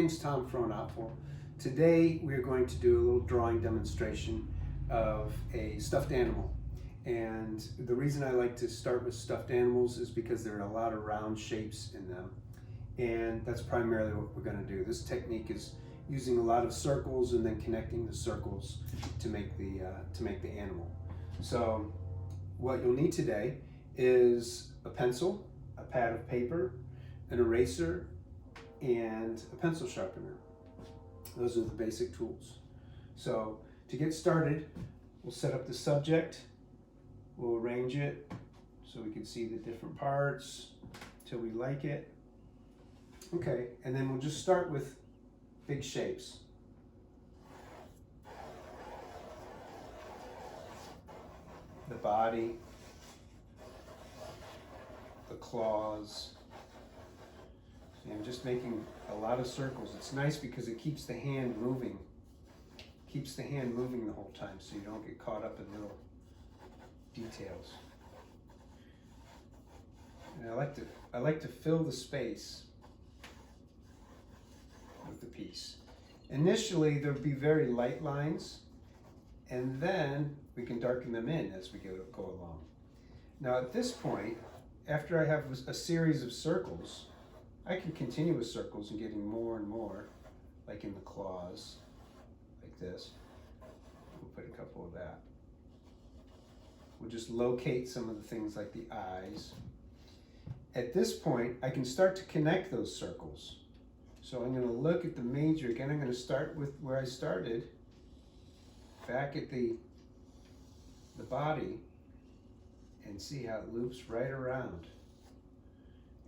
name's Tom Frohnapfel. Today we're going to do a little drawing demonstration of a stuffed animal. And the reason I like to start with stuffed animals is because there are a lot of round shapes in them. And that's primarily what we're going to do. This technique is using a lot of circles and then connecting the circles to make the animal. So what you'll need today is a pencil, a pad of paper, an eraser, and a pencil sharpener. Those are the basic tools. So to get started, we'll set up the subject, we'll arrange it so we can see the different parts till we like it. Okay, and then we'll just start with big shapes. The body, the claws. See, I'm just making a lot of circles. It's nice because it keeps the hand moving. Keeps the hand moving the whole time so you don't get caught up in little details. And I like to fill the space with the piece. Initially there'll be very light lines, and then we can darken them in as we go along. Now at this point, after I have a series of circles, I can continue with circles and getting more and more, like in the claws, like this. We'll put a couple of that. We'll just locate some of the things like the eyes. At this point, I can start to connect those circles. So I'm going to look at the major again. I'm going to start with where I started, back at the body, and see how it loops right around.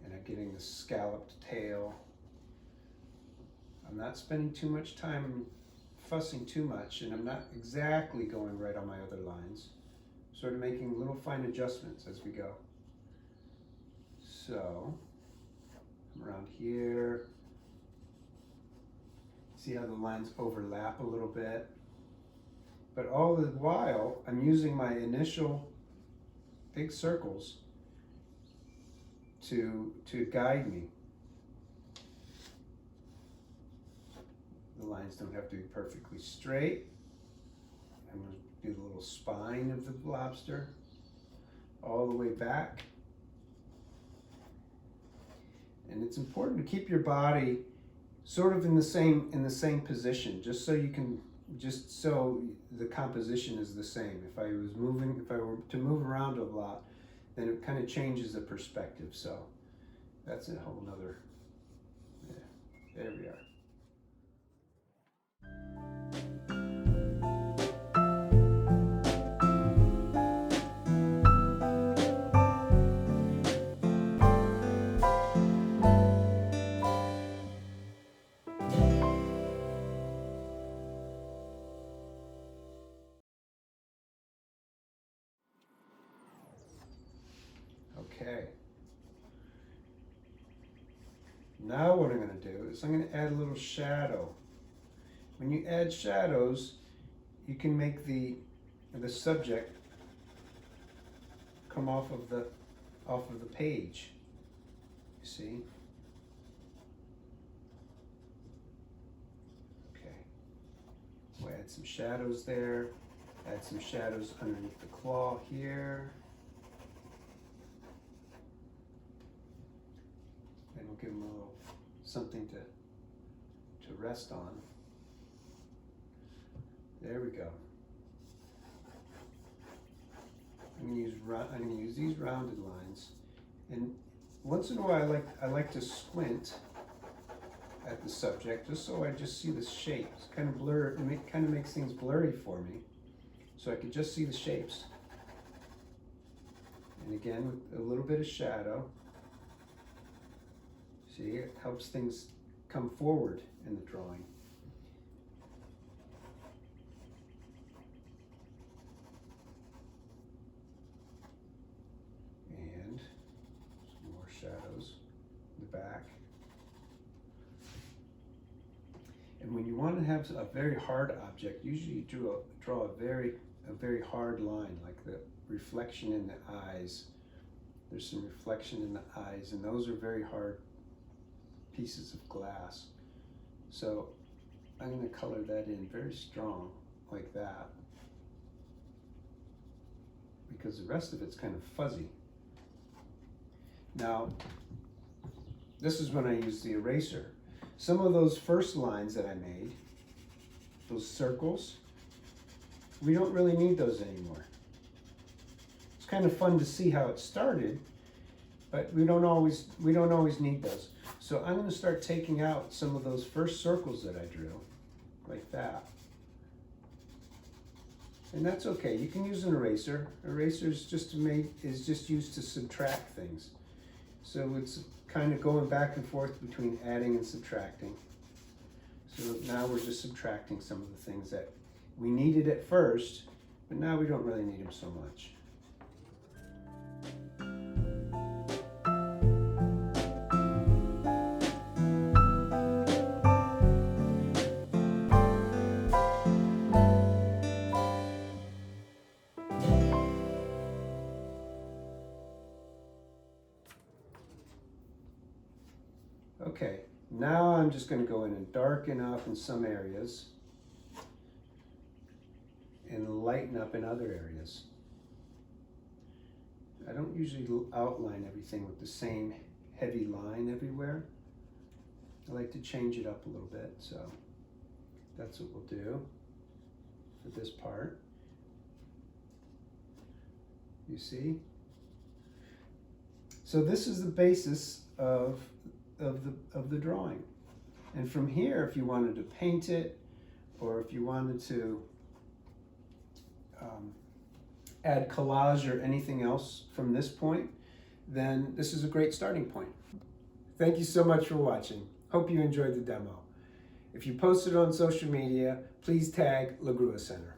And I'm getting the scalloped tail. I'm not spending too much time fussing too much, and I'm not exactly going right on my other lines. Sort of making little fine adjustments as we go. So, I'm around here. See how the lines overlap a little bit? But all the while, I'm using my initial big circles to guide me. The lines don't have to be perfectly straight. I'm going to do the little spine of the lobster all the way back. And it's important to keep your body sort of in the same position, just so the composition is the same. If I were to move around a lot, then it kind of changes the perspective. So that's a whole nother, yeah, there we are. Okay. Now what I'm going to do is I'm going to add a little shadow. When you add shadows, you can make the subject come off of the page. You see? Okay. We'll add some shadows there. Add some shadows underneath the claw here. And we'll give them a little something to rest on. There we go. I'm going to use these rounded lines, and once in a while I like to squint at the subject just so I just see the shape. It's kind of blurred. It kind of makes things blurry for me, so I can just see the shapes. And again, with a little bit of shadow. See, it helps things come forward in the drawing. And some more shadows in the back. And when you want to have a very hard object, usually you draw a very hard line, like the reflection in the eyes. There's some reflection in the eyes, and those are very hard pieces of glass. So I'm going to color that in very strong like that, because the rest of it's kind of fuzzy. Now, this is when I use the eraser. Some of those first lines that I made, those circles, we don't really need those anymore. It's kind of fun to see how it started, but we don't always need those. So I'm going to start taking out some of those first circles that I drew, like that. And that's okay. You can use an eraser. Eraser is just used to subtract things. So it's kind of going back and forth between adding and subtracting. So now we're just subtracting some of the things that we needed at first, but now we don't really need them so much. Okay, now I'm just going to go in and darken up in some areas and lighten up in other areas. I don't usually outline everything with the same heavy line everywhere. I like to change it up a little bit, so that's what we'll do for this part. You see? So this is the basis of the drawing. And from here, if you wanted to paint it, or if you wanted to add collage or anything else from this point, then this is a great starting point. Thank you so much for watching. Hope you enjoyed the demo. If you post it on social media, please tag La Grua Center.